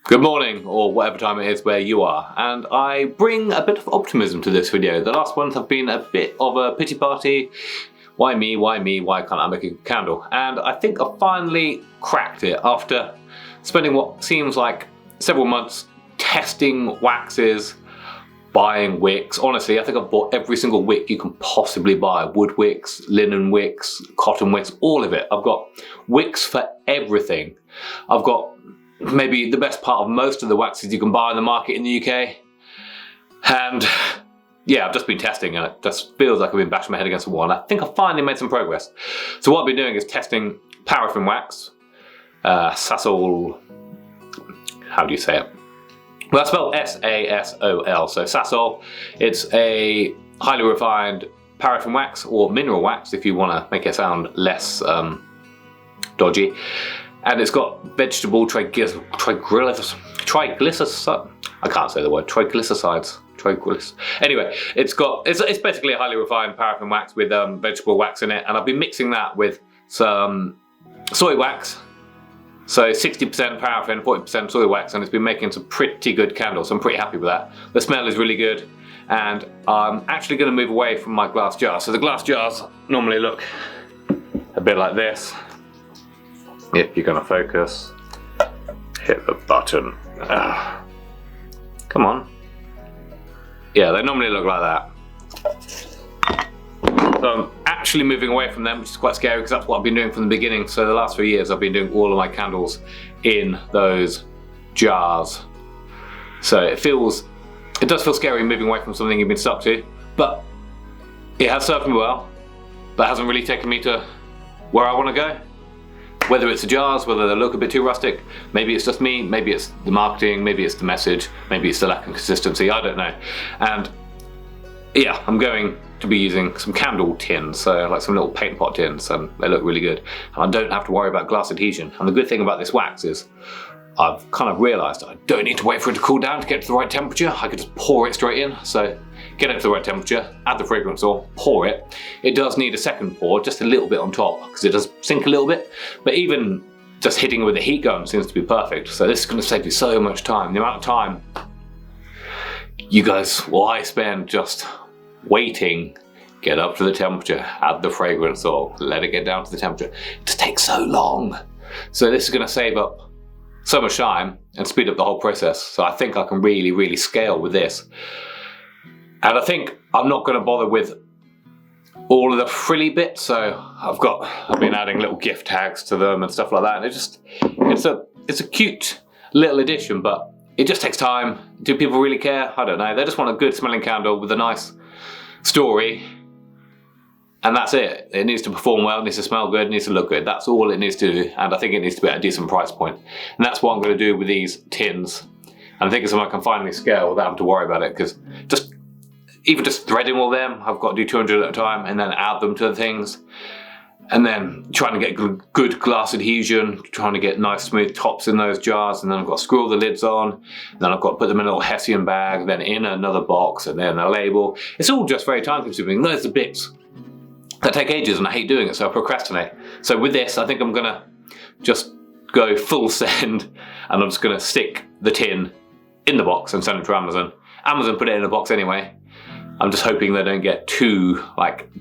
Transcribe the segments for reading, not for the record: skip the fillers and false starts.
Good morning, or whatever time it is where you are, and I bring a bit of optimism to this video. The last ones have been a bit of a pity party. Why me, why can't I make a candle? And I think I finally cracked it after spending what seems like several months testing waxes, buying wicks. Honestly, I think I've bought every single wick you can possibly buy. Wood wicks, linen wicks, cotton wicks, all of it. I've got wicks for everything. I've got maybe the best part of most of the waxes you can buy on the market in the UK. And yeah, I've just been testing and it just feels like I've been bashing my head against the wall, and I think I've finally made some progress. So what I've been doing is testing paraffin wax, Sasol, how do you say it? Well, that's spelled S-A-S-O-L, so Sasol. It's a highly refined paraffin wax, or mineral wax if you want to make it sound less dodgy. And it's got vegetable triglycerides. I can't say the word. Triglycerides. Anyway, it's basically a highly refined paraffin wax with vegetable wax in it, and I've been mixing that with some soy wax. So 60% paraffin, 40% soy wax, and it's been making some pretty good candles. I'm pretty happy with that. The smell is really good, and I'm actually going to move away from my glass jars. So the glass jars normally look a bit like this. If you're going to focus, hit the button. Come on. Yeah, they normally look like that. So I'm actually moving away from them, which is quite scary because that's what I've been doing from the beginning. So the last few years I've been doing all of my candles in those jars. So it does feel scary moving away from something you've been stuck to, but it has served me well. But hasn't really taken me to where I want to go. Whether it's the jars, whether they look a bit too rustic, maybe it's just me, maybe it's the marketing, maybe it's the message, maybe it's the lack of consistency, I don't know. And yeah, I'm going to be using some candle tins, so like some little paint pot tins, and they look really good. And I don't have to worry about glass adhesion. And the good thing about this wax is I've kind of realised I don't need to wait for it to cool down to get to the right temperature. I could just pour it straight in. So get it to the right temperature, add the fragrance oil, pour it. It does need a second pour, just a little bit on top, because it does sink a little bit. But even just hitting it with the heat gun seems to be perfect. So this is going to save you so much time. The amount of time I spend just waiting, get up to the temperature, add the fragrance oil, let it get down to the temperature. It just takes so long. So this is going to save up so much time and speed up the whole process. So I think I can really scale with this. And I think I'm not going to bother with all of the frilly bits. So I've been adding little gift tags to them and stuff like that. And it's a cute little addition, but it just takes time. Do people really care? I don't know. They just want a good smelling candle with a nice story. And that's it. It needs to perform well, it needs to smell good, it needs to look good. That's all it needs to do. And I think it needs to be at a decent price point. And that's what I'm going to do with these tins. And I think it's something I can finally scale without having to worry about it, because even just threading all them, I've got to do 200 at a time and then add them to the things. And then trying to get good glass adhesion, trying to get nice smooth tops in those jars, and then I've got to screw all the lids on, and then I've got to put them in a little Hessian bag, then in another box, and then a label. It's all just very time consuming. Those are the bits that take ages, and I hate doing it, so I procrastinate. So with this, I think I'm gonna just go full send, and I'm just gonna stick the tin in the box and send it to Amazon. Amazon put it in a box anyway. I'm just hoping they don't get too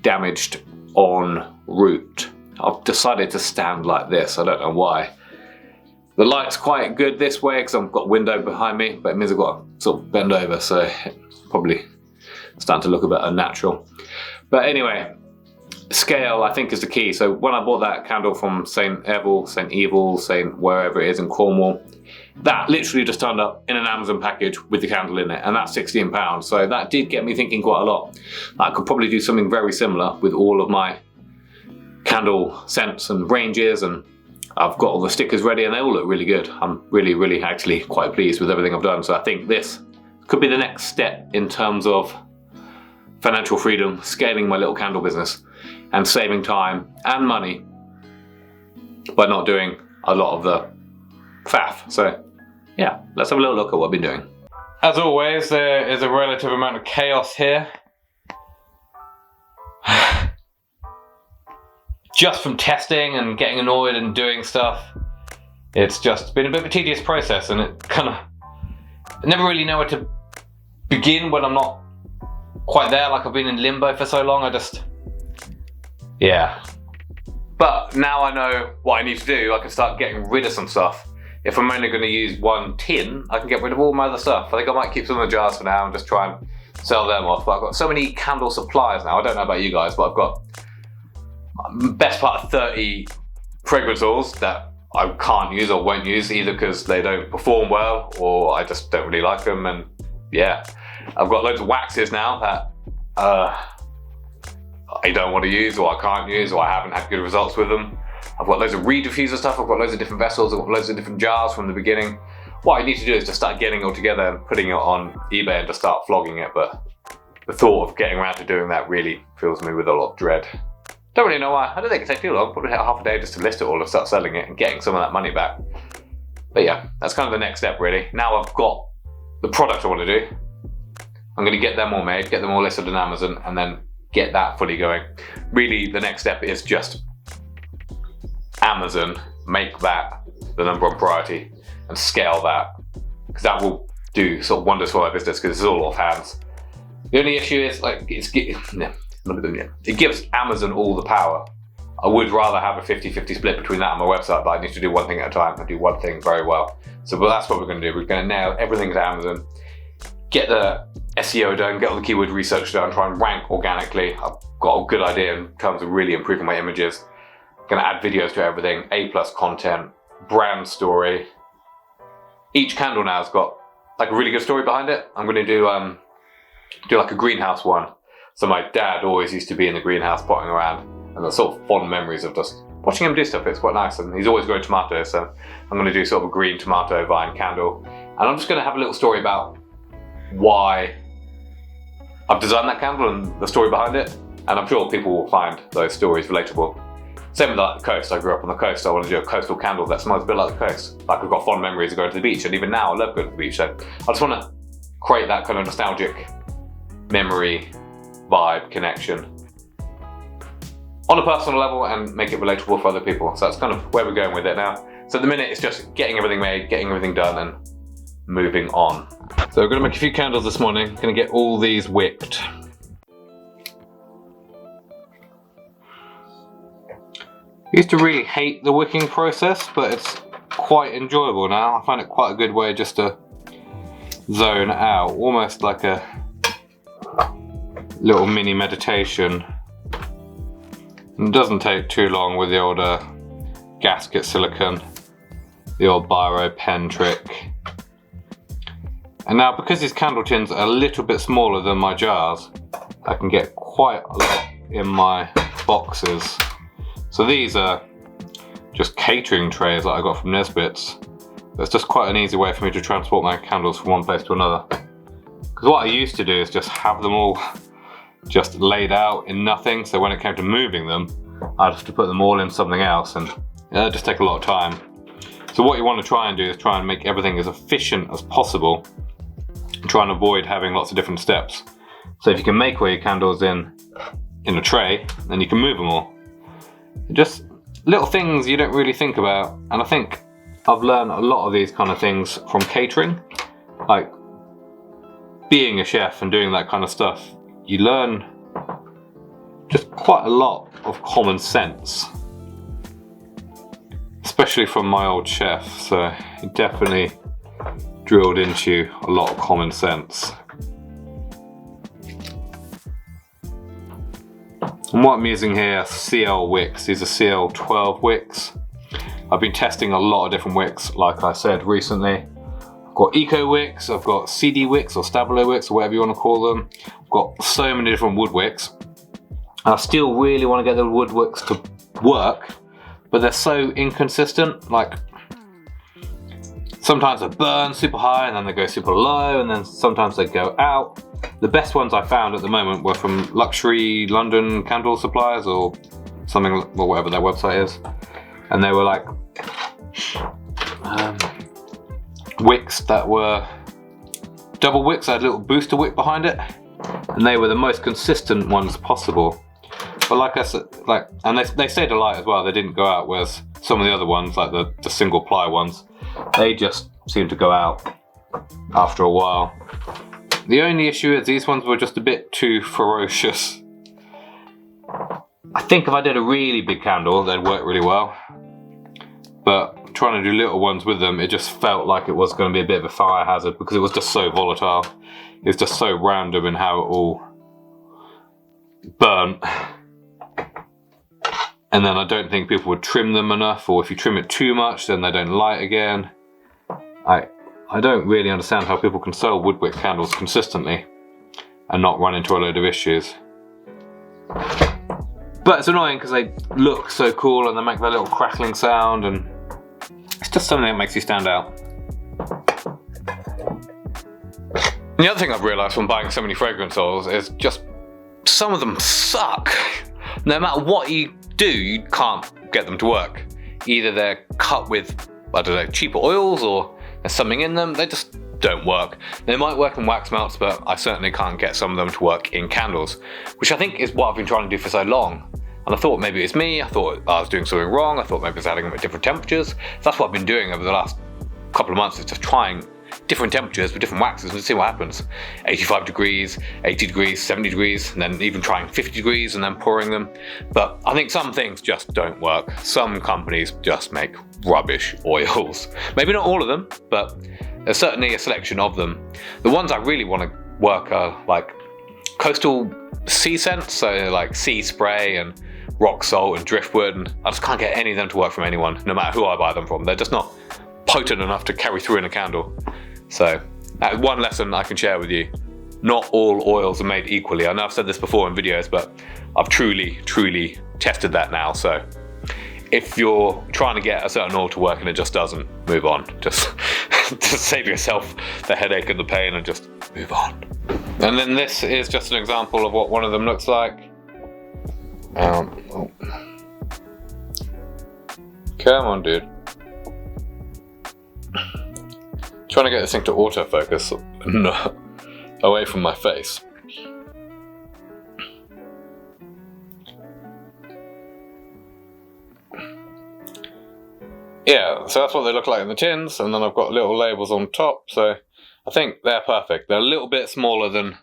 damaged en route. I've decided to stand like this, I don't know why. The light's quite good this way because I've got a window behind me, but it means I've got to sort of bend over, so it's probably starting to look a bit unnatural. But anyway, scale I think is the key. So when I bought that candle from St. wherever it is in Cornwall, that literally just turned up in an Amazon package with the candle in it, and that's £16. So that did get me thinking quite a lot. I could probably do something very similar with all of my candle scents and ranges, and I've got all the stickers ready and they all look really good. I'm really actually quite pleased with everything I've done. So I think this could be the next step in terms of financial freedom, scaling my little candle business, and saving time and money by not doing a lot of the faff. So yeah, let's have a little look at what I've been doing. As always, there is a relative amount of chaos here. Just from testing and getting annoyed and doing stuff. it's just been a bit of a tedious process, and it kind of, I never really know where to begin when I'm not quite there. Like I've been in limbo for so long, yeah. But now I know what I need to do. I can start getting rid of some stuff. If I'm only going to use one tin, I can get rid of all my other stuff. I think I might keep some of the jars for now and just try and sell them off. But I've got so many candle suppliers now. I don't know about you guys, but I've got best part of 30 fragrance oils that I can't use or won't use, either because they don't perform well or I just don't really like them. And yeah, I've got loads of waxes now that I don't want to use, or I can't use, or I haven't had good results with them. I've got loads of reed diffuser stuff, I've got loads of different vessels, I've got loads of different jars from the beginning. What I need to do is just start getting it all together and putting it on eBay and just start flogging it, but the thought of getting around to doing that really fills me with a lot of dread. Don't really know why. I don't think it takes too long, probably half a day just to list it all and start selling it and getting some of that money back. But yeah, that's kind of the next step really. Now I've got the product I want to do, I'm going to get them all made, get them all listed on Amazon, and then get that fully going. Really, the next step is just Amazon, make that the number one priority and scale that, because that will do sort of wonders for my business, because it's all off hands. The only issue is like it gives Amazon all the power. I would rather have a 50-50 split between that and my website, but I need to do one thing at a time. I do one thing very well. So but that's what we're going to do. We're going to nail everything to Amazon, get the SEO done, get all the keyword research done, try and rank organically. I've got a good idea in terms of really improving my images. Gonna add videos to everything, A+ content, brand story. Each candle now has got like a really good story behind it. I'm gonna do like a greenhouse one. So my dad always used to be in the greenhouse potting around, and the sort of fond memories of just watching him do stuff. It's quite nice, and he's always growing tomatoes, so I'm gonna do sort of a green tomato vine candle. And I'm just gonna have a little story about why I've designed that candle and the story behind it, and I'm sure people will find those stories relatable. Same with like the coast. I grew up on the coast. I want to do a coastal candle that smells a bit like the coast. Like I've got fond memories of going to the beach, and even now I love going to the beach. So I just want to create that kind of nostalgic memory vibe connection on a personal level and make it relatable for other people. So that's kind of where we're going with it now. So at the minute it's just getting everything made, getting everything done, and moving on. So we're going to make a few candles this morning. Going to get all these wicked. I used to really hate the wicking process, but it's quite enjoyable now. I find it quite a good way just to zone out, almost like a little mini meditation. And it doesn't take too long with the old gasket silicone, the old biro pen trick. And now because these candle tins are a little bit smaller than my jars, I can get quite a lot in my boxes. So these are just catering trays that I got from Nesbit's. It's just quite an easy way for me to transport my candles from one place to another. Because what I used to do is just have them all just laid out in nothing, so when it came to moving them, I'd have to put them all in something else, and it'd just take a lot of time. So what you want to try and do is try and make everything as efficient as possible, and try and avoid having lots of different steps. So if you can make all your candles in a tray, then you can move them all. Just little things you don't really think about, and I think I've learned a lot of these kind of things from catering. Like being a chef and doing that kind of stuff, you learn just quite a lot of common sense, especially from my old chef. So he definitely drilled into you a lot of common sense. And what I'm using here are CL wicks. These are CL12 wicks. I've been testing a lot of different wicks, like I said recently. I've got eco wicks, I've got CD wicks or Stabilo wicks, or whatever you want to call them. I've got so many different wood wicks. And I still really want to get the wood wicks to work, but they're so inconsistent. Like sometimes they burn super high and then they go super low, and then sometimes they go out. The best ones I found at the moment were from Luxury London Candle Suppliers or something, or whatever their website is. And they were like wicks that were double wicks. I had a little booster wick behind it, and they were the most consistent ones possible. But like I said, and they stayed alight as well. They didn't go out. Whereas some of the other ones, like the single ply ones, they just seem to go out after a while. The only issue is these ones were just a bit too ferocious. I think if I did a really big candle, they'd work really well. But trying to do little ones with them, it just felt like it was going to be a bit of a fire hazard because it was just so volatile. It's just so random in how it all burnt. And then I don't think people would trim them enough, or if you trim it too much, then they don't light again. I don't really understand how people can sell wood wick candles consistently and not run into a load of issues. But it's annoying because they look so cool and they make that little crackling sound, and it's just something that makes you stand out. And the other thing I've realised from buying so many fragrance oils is just some of them suck. No matter what you do, you can't get them to work. Either they're cut with, I don't know, cheaper oils, or there's something in them, they just don't work. They might work in wax melts, but I certainly can't get some of them to work in candles, which I think is what I've been trying to do for so long. And I thought maybe it's me, I thought I was doing something wrong, I thought maybe I was adding them at different temperatures. So that's what I've been doing over the last couple of months, is just trying different temperatures with different waxes and see what happens. 85 degrees, 80 degrees, 70 degrees, and then even trying 50 degrees and then pouring them. But I think some things just don't work. Some companies just make rubbish oils. Maybe not all of them, but there's certainly a selection of them. The ones I really want to work are like coastal sea scents, so like sea spray and rock salt and driftwood, and I just can't get any of them to work from anyone, no matter who I buy them from. They're just not potent enough to carry through in a candle. So that's one lesson I can share with you. Not all oils are made equally. I know I've said this before in videos, but I've truly tested that now. So if you're trying to get a certain oil to work and it just doesn't, move on. Just save yourself the headache and the pain and just move on. And then this is just an example of what one of them looks like. Come on, dude. Trying to get this thing to autofocus away from my face. Yeah, so that's what they look like in the tins, and then I've got little labels on top, so I think they're perfect. They're a little bit smaller than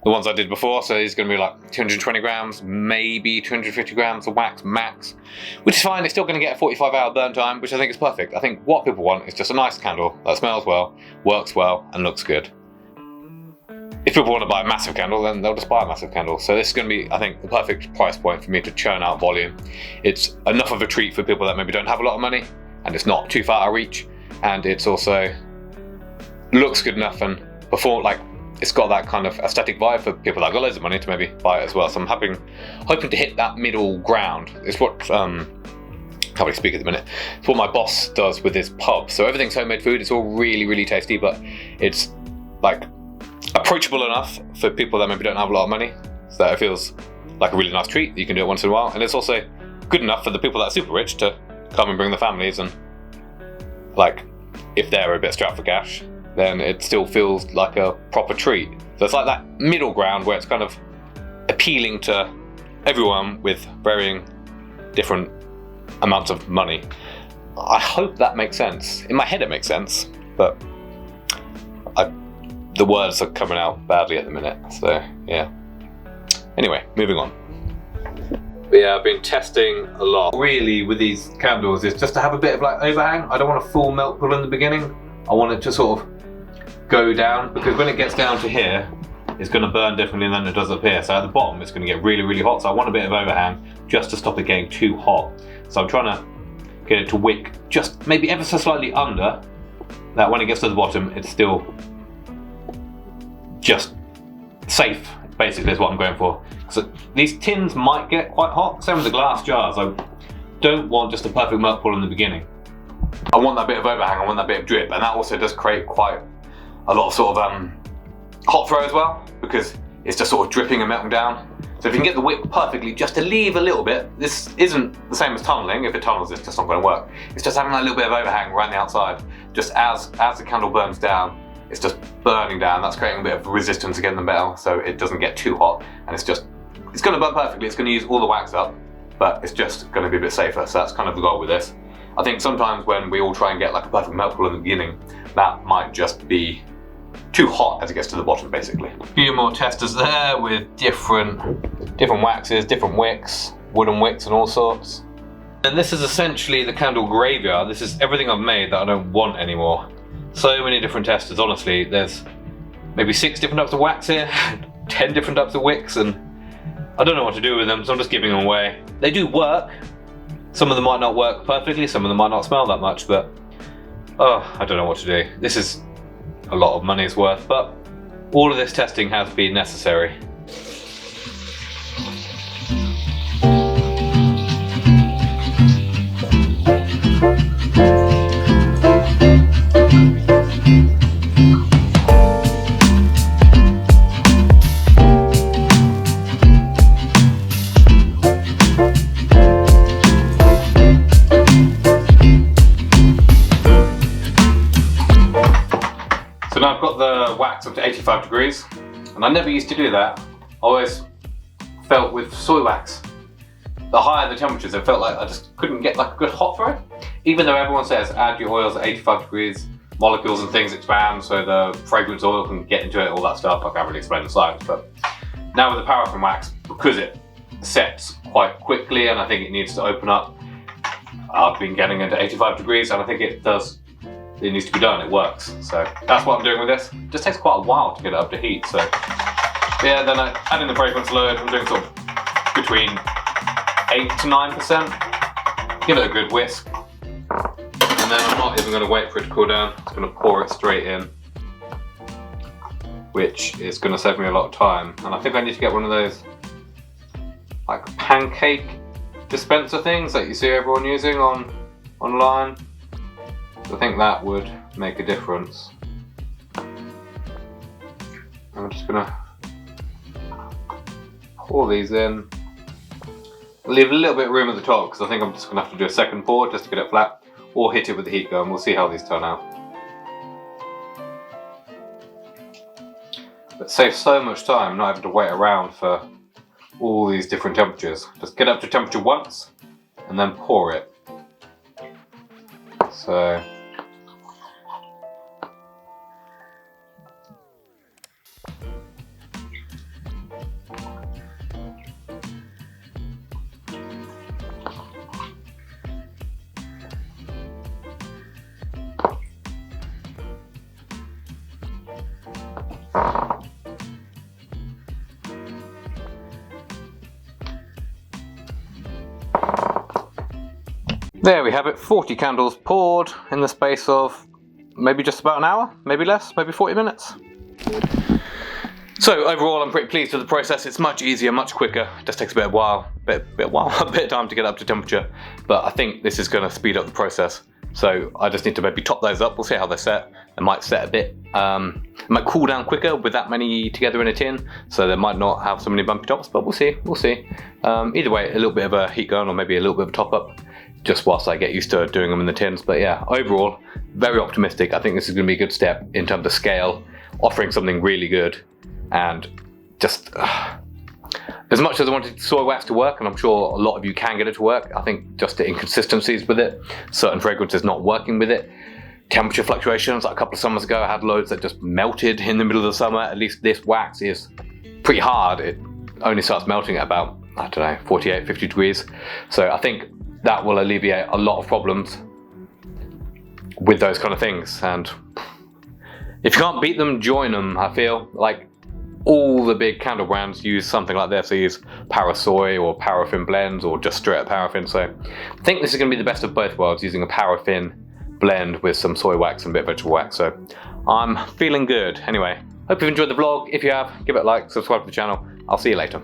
the ones I did before, so these are going to be like 220 grams, maybe 250 grams of wax max, which is fine. It's still going to get a 45-hour burn time, which I think is perfect. I think what people want is just a nice candle that smells well, works well, and looks good. If people want to buy a massive candle, then they'll just buy a massive candle. So this is going to be, I think, the perfect price point for me to churn out volume. It's enough of a treat for people that maybe don't have a lot of money, and it's not too far out of reach, and it's also looks good enough and it's got that kind of aesthetic vibe for people that got loads of money to maybe buy it as well. So I'm hoping to hit that middle ground. It's what, can't really speak at the minute. It's what my boss does with his pub. So everything's homemade food. It's all really tasty, but it's like approachable enough for people that maybe don't have a lot of money, so that it feels like a really nice treat. You can do it once in a while. And it's also good enough for the people that are super rich to come and bring their families, and like, if they're a bit strapped for cash, then it still feels like a proper treat. So it's like that middle ground where it's kind of appealing to everyone with varying different amounts of money. I hope that makes sense. In my head it makes sense, but the words are coming out badly at the minute, so yeah. Anyway, moving on. But yeah, I've been testing a lot. Really, with these candles, is just to have a bit of like overhang. I don't want a full melt pool in the beginning. I want it to sort of go down, because when it gets down to here, it's going to burn differently than it does up here. So at the bottom, it's going to get really hot. So I want a bit of overhang just to stop it getting too hot. So I'm trying to get it to wick just maybe ever so slightly under, that when it gets to the bottom, it's still just safe, basically, is what I'm going for. So these tins might get quite hot, same with the glass jars. I don't want just a perfect melt pool in the beginning. I want that bit of overhang, I want that bit of drip, and that also does create quite a lot of sort of hot throw as well, because it's just sort of dripping and melting down. So if you can get the wick perfectly, just to leave a little bit, this isn't the same as tunneling. If it tunnels, it's just not going to work. It's just having that little bit of overhang around the outside. Just as the candle burns down, it's just burning down. That's creating a bit of resistance against the metal, so it doesn't get too hot, and it's going to burn perfectly. It's going to use all the wax up, but it's just going to be a bit safer. So that's kind of the goal with this. I think sometimes when we all try and get like a perfect melt pool in the beginning, that might just be too hot as it gets to the bottom, basically. A few more testers there with different waxes, different wicks, wooden wicks and all sorts. And this is essentially the candle graveyard. This is everything I've made that I don't want anymore. So many different testers, honestly. There's maybe 6 different types of wax here, 10 different types of wicks, and I don't know what to do with them, so I'm just giving them away. They do work. Some of them might not work perfectly, some of them might not smell that much, but I don't know what to do. This is a lot of money's worth, but all of this testing has been necessary. So now I've got the wax up to 85 degrees, and I never used to do that. I always felt with soy wax, the higher the temperatures, it felt like I just couldn't get like a good hot for it. Even though everyone says add your oils at 85 degrees, molecules and things expand so the fragrance oil can get into it, all that stuff. I can't really explain the science, but now with the paraffin wax, because it sets quite quickly and I think it needs to open up, I've been getting into 85 degrees and I think it needs to be done, it works. So that's what I'm doing with this. It just takes quite a while to get it up to heat. So yeah, then I add in the fragrance load. I'm doing sort of between 8 to 9%. Give it a good whisk. And then I'm not even going to wait for it to cool down. I'm just going to pour it straight in, which is going to save me a lot of time. And I think I need to get one of those like pancake dispenser things that you see everyone using online. I think that would make a difference. I'm just gonna pour these in. Leave a little bit of room at the top because I think I'm just gonna have to do a second pour just to get it flat, or hit it with the heat gun. We'll see how these turn out. It saves so much time not having to wait around for all these different temperatures. Just get up to temperature once and then pour it. So there we have it, 40 candles poured in the space of maybe just about an hour, maybe less, maybe 40 minutes. So overall I'm pretty pleased with the process. It's much easier, much quicker. It just takes a bit of time to get up to temperature, but I think this is going to speed up the process. So I just need to maybe top those up. We'll see how they set. They might set a bit, it might cool down quicker with that many together in a tin, so they might not have so many bumpy tops, but we'll see. Either way, a little bit of a heat gun or maybe a little bit of a top up, just whilst I get used to doing them in the tins. But yeah, overall, very optimistic. I think this is going to be a good step in terms of scale, offering something really good, and just as much as I wanted soy wax to work, and I'm sure a lot of you can get it to work, I think just the inconsistencies with it, certain fragrances not working with it, temperature fluctuations. Like a couple of summers ago, I had loads that just melted in the middle of the summer. At least this wax is pretty hard. It only starts melting at about, I don't know, 48, 50 degrees. So I think that will alleviate a lot of problems with those kind of things. And if you can't beat them, join them. I feel like all the big candle brands use something like this. They use parasoy or paraffin blends or just straight up paraffin. So I think this is going to be the best of both worlds, using a paraffin blend with some soy wax and a bit of vegetable wax. So I'm feeling good. Anyway, hope you've enjoyed the vlog. If you have, give it a like, subscribe to the channel. I'll see you later.